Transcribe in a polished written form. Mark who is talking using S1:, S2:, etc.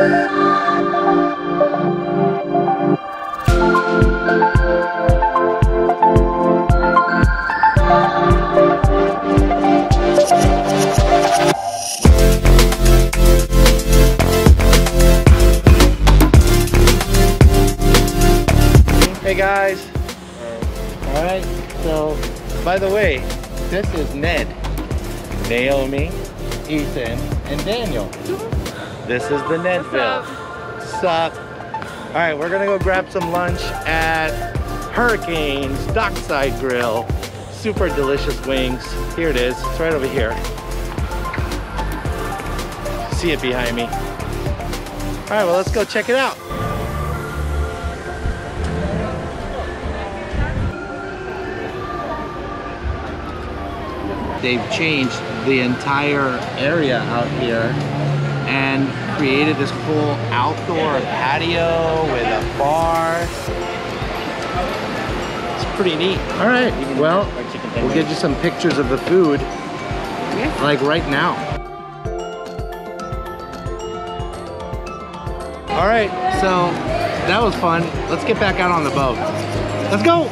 S1: Hey guys. All right, so by the way, this is Ned, Naomi, Ethan, and Daniel. This is the Nedville. Sup? All right, we're gonna go grab some lunch at Hurricanes Dockside Grill. Super delicious wings. Here it is, it's right over here. See it behind me. All right, well, let's go check it out. They've changed the entire area out here and created this cool outdoor patio with a bar. It's pretty neat. All right, well, we'll get you some pictures of the food, like right now. All right, so that was fun. Let's get back out on the boat. Let's go.